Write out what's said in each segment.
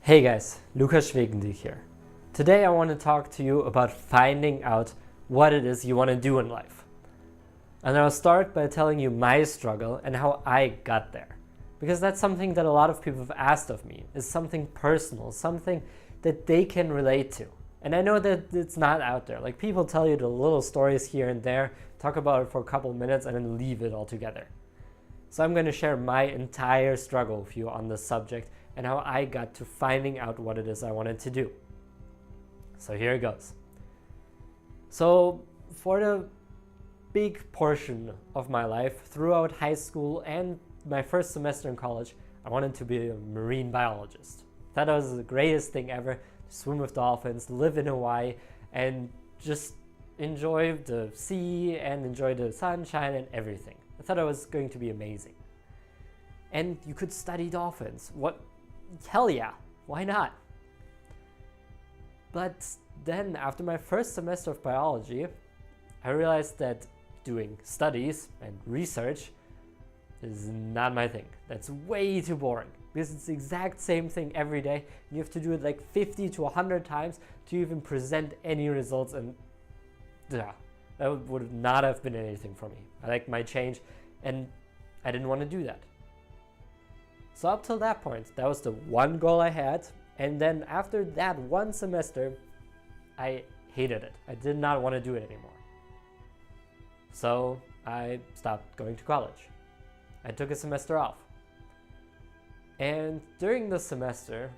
Hey guys, Lukas Schwegendiek here. Today I want to talk to you about finding out what it is you want to do in life. And I'll start by telling you my struggle and how I got there. Because that's something that a lot of people have asked of me, is something personal, something that they can relate to. And I know that it's not out there. Like, people tell you the little stories here and there, talk about it for a couple of minutes and then leave it altogether. So I'm going to share my entire struggle with you on this subject and how I got to finding out what it is I wanted to do. So here it goes. So for the big portion of my life, throughout high school and my first semester in college, I wanted to be a marine biologist. Thought it was the greatest thing ever, to swim with dolphins, live in Hawaii, and just enjoy the sea and enjoy the sunshine and everything. I thought it was going to be amazing. And you could study dolphins. What? Hell yeah, why not? But then after my first semester of biology, I realized that doing studies and research is not my thing. That's way too boring because it's the exact same thing every day. You have to do it like 50 to 100 times to even present any results, and that would not have been anything for me. I liked my change and I didn't want to do that. So up till that point, that was the one goal I had. And then after that one semester, I hated it. I did not want to do it anymore. So I stopped going to college. I took a semester off. And during the semester,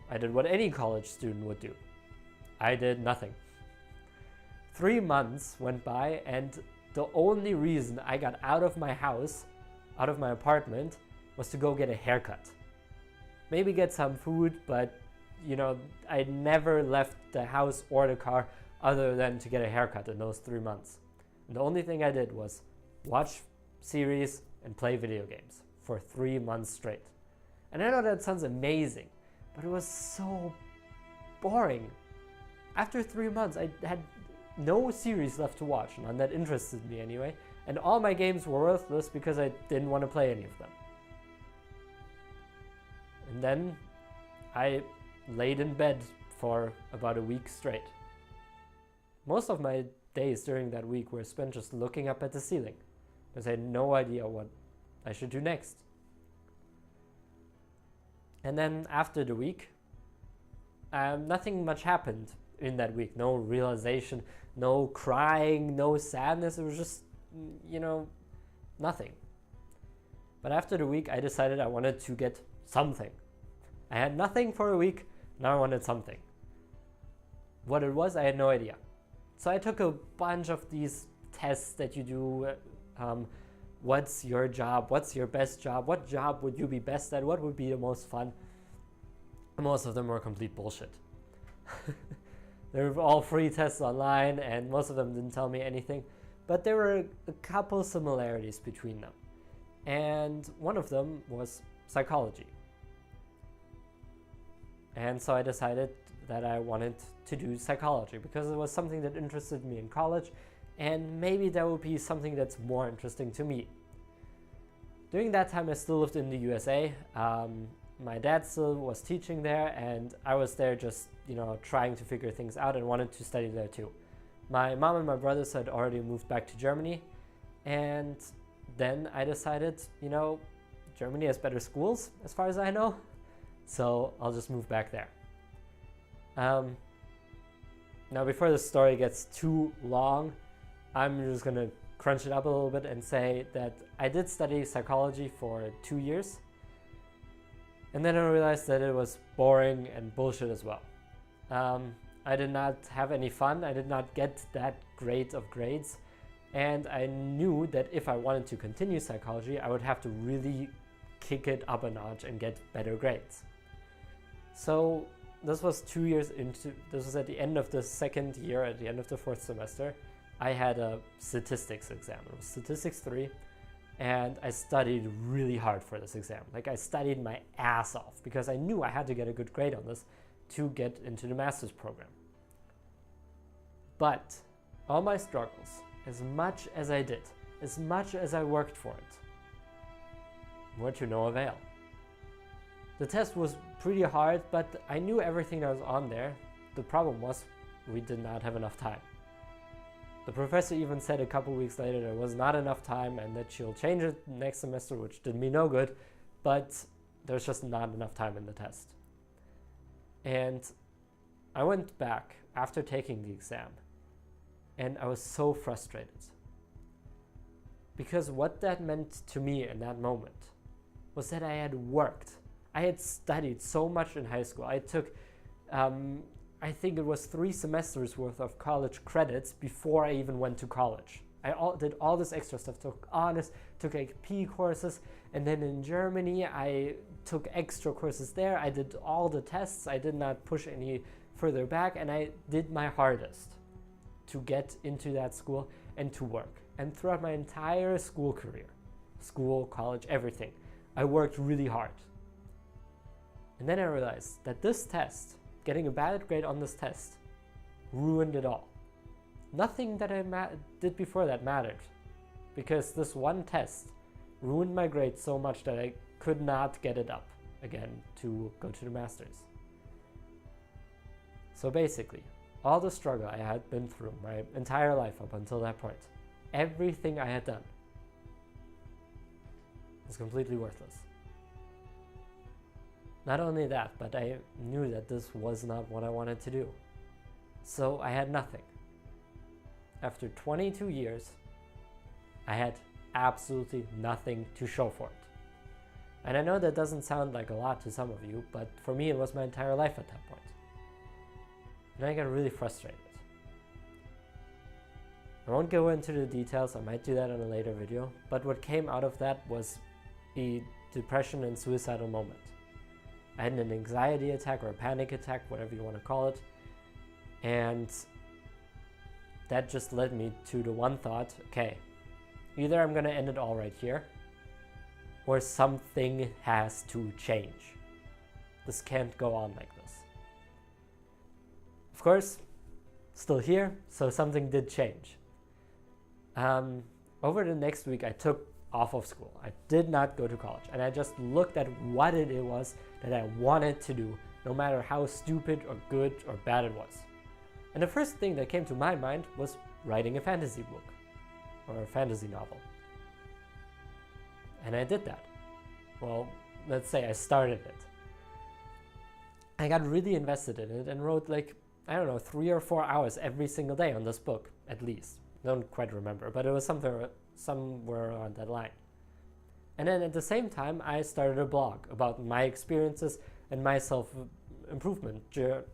I did what any college student would do. I did nothing. 3 months went by, and the only reason I got out of my house, out of my apartment, was to go get a haircut. Maybe get some food, but I never left the house or the car other than to get a haircut in those 3 months. And the only thing I did was watch series and play video games for 3 months straight. And I know that sounds amazing, but it was so boring. After 3 months, I had no series left to watch, none that interested me anyway, and all my games were worthless because I didn't want to play any of them. And then I laid in bed for about a week straight. Most of my days during that week were spent just looking up at the ceiling because I had no idea what I should do next. And then after the week, nothing much happened in that week. No realization, no crying, no sadness. It was just, nothing. But after the week, I decided I wanted to get something. I had nothing for a week, now I wanted something. What it was, I had no idea. So I took a bunch of these tests that you do. What's your job? What's your best job? What job would you be best at? What would be the most fun? Most of them were complete bullshit. They were all free tests online, and most of them didn't tell me anything. But there were a couple similarities between them. And one of them was psychology. And so I decided that I wanted to do psychology because it was something that interested me in college, and maybe that would be something that's more interesting to me. During that time, I still lived in the USA. My dad still was teaching there, and I was there just, trying to figure things out and wanted to study there too. My mom and my brothers had already moved back to Germany, and then I decided, Germany has better schools as far as I know, so I'll just move back there. Now, before the story gets too long, I'm just going to crunch it up a little bit and say that I did study psychology for 2 years, and then I realized that it was boring and bullshit as well. I did not have any fun. I did not get that great of grades, and I knew that if I wanted to continue psychology, I would have to really kick it up a notch and get better grades. So this was 2 years into, this was at the end of the second year, at the end of the fourth semester. I had a statistics exam. It was statistics 3, and I studied really hard for this exam. Like, I studied my ass off because I knew I had to get a good grade on this to get into the master's program. But all my struggles, as much as I did, as much as I worked for it, were to no avail. The test was pretty hard, but I knew everything that was on there. The problem was we did not have enough time. The professor even said a couple weeks later there was not enough time and that she'll change it next semester, which did me no good, but there's just not enough time in the test. And I went back after taking the exam and I was so frustrated. Because what that meant to me in that moment was that I had worked. I had studied so much in high school. I took I think it was 3 semesters worth of college credits before I even went to college. I did all this extra stuff, took honors, took AP courses, and then in Germany I took extra courses there. I did all the tests, I did not push any further back, and I did my hardest to get into that school and to work. And throughout my entire school career, school, college, everything, I worked really hard. And then I realized that this test, getting a bad grade on this test, ruined it all. Nothing that I did before that mattered, because this one test ruined my grade so much that I could not get it up again to go to the masters. So basically, all the struggle I had been through my entire life up until that point, everything I had done, was completely worthless. Not only that, but I knew that this was not what I wanted to do. So I had nothing. After 22 years, I had absolutely nothing to show for it. And I know that doesn't sound like a lot to some of you, but for me it was my entire life at that point. And I got really frustrated. I won't go into the details, I might do that in a later video, but what came out of that was a depression and suicidal moment. I had an anxiety attack or a panic attack, whatever you want to call it. And that just led me to the one thought, okay, either I'm going to end it all right here, or something has to change. This can't go on like this. Of course, still here, so something did change. Over the next week, I took off of school. I did not go to college, and I just looked at what it was that I wanted to do, no matter how stupid or good or bad it was. And the first thing that came to my mind was writing a fantasy book or a fantasy novel. And I did that. Well, let's say I started it. I got really invested in it and wrote 3 or 4 hours every single day on this book, at least. I don't quite remember, but it was somewhere on that line. And then at the same time, I started a blog about my experiences and my self-improvement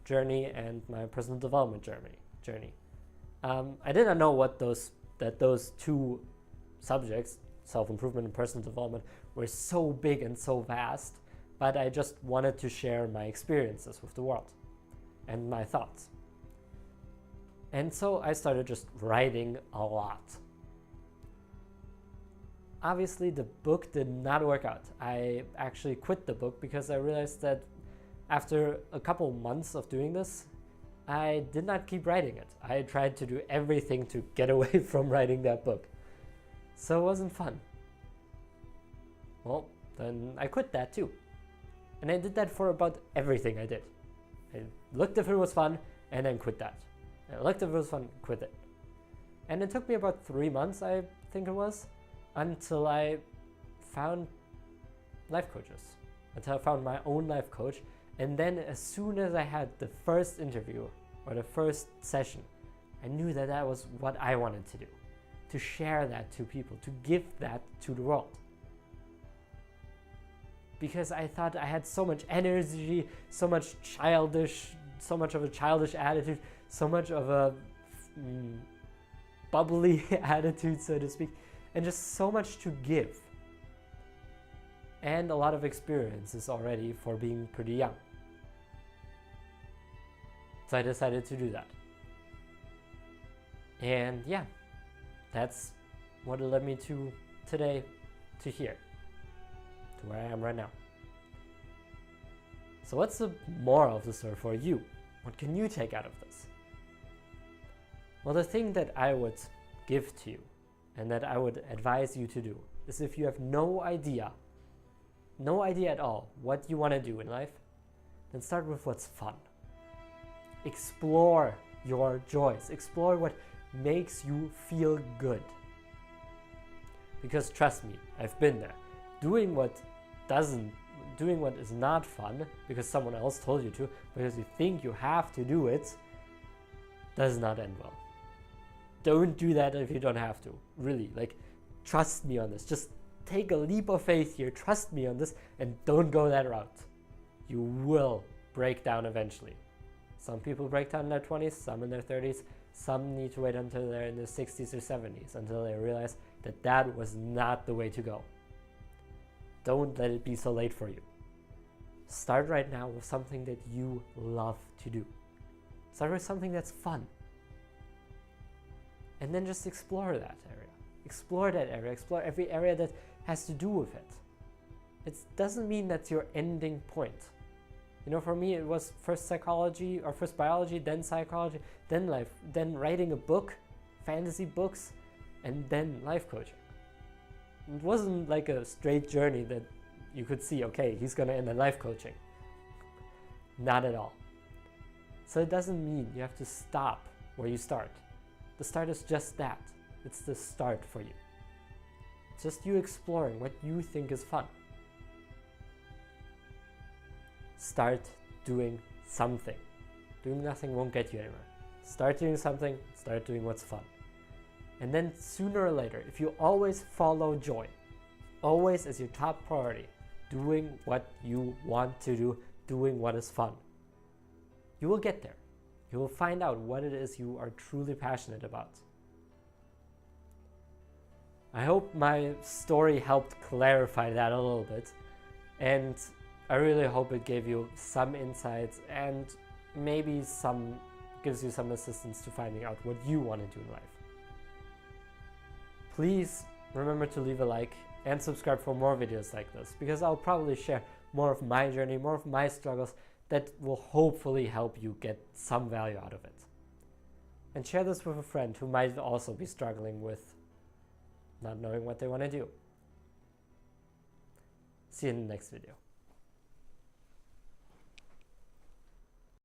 journey and my personal development journey. I did not know that those two subjects, self-improvement and personal development, were so big and so vast, but I just wanted to share my experiences with the world and my thoughts. And so I started just writing a lot. Obviously, the book did not work out. I actually quit the book because I realized that after a couple months of doing this, I did not keep writing it. I tried to do everything to get away from writing that book. So it wasn't fun. Well, then I quit that too. And I did that for about everything I did. I looked if it was fun and then quit that. I looked if it was fun, quit it. And it took me about 3 months, I think it was, until I found life coaches, until I found my own life coach. And then as soon as I had the first interview or the first session, I knew that that was what I wanted to do, to share that to people, to give that to the world. Because I thought I had so much energy, so much of a childish attitude, so much of a bubbly attitude, so to speak, and just so much to give. And a lot of experiences already for being pretty young. So I decided to do that. And yeah, that's what led me to today, to here, to where I am right now. So what's the moral of the story for you? What can you take out of this? Well, the thing that I would give to you and that I would advise you to do is, if you have no idea no idea at all what you want to do in life, then start with what's fun. Explore your joys. Explore what makes you feel good. Because trust me, I've been there. Doing what is not fun because someone else told you to, because you think you have to do it, does not end well. Don't do that if you don't have to. Really, like, trust me on this. Just take a leap of faith here. Trust me on this and don't go that route. You will break down eventually. Some people break down in their 20s, some in their 30s, some need to wait until they're in their 60s or 70s until they realize that that was not the way to go. Don't let it be so late for you. Start right now with something that you love to do. Start with something that's fun. And then just explore that area. Explore that area. Explore every area that has to do with it. It doesn't mean that's your ending point. You know, for me, it was first psychology or first biology, then psychology, then life, then writing a book, fantasy books, and then life coaching. It wasn't like a straight journey that you could see, okay, he's going to end in life coaching. Not at all. So it doesn't mean you have to stop where you start. The start is just that. It's the start for you. It's just you exploring what you think is fun. Start doing something. Doing nothing won't get you anywhere. Start doing something, start doing what's fun. And then sooner or later, if you always follow joy, always as your top priority, doing what you want to do, doing what is fun, you will get there. You will find out what it is you are truly passionate about. I hope my story helped clarify that a little bit, and I really hope it gave you some insights and maybe gives you some assistance to finding out what you want to do in life. Please remember to leave a like and subscribe for more videos like this, because I'll probably share more of my journey, more of my struggles that will hopefully help you get some value out of it. And share this with a friend who might also be struggling with not knowing what they want to do. See you in the next video.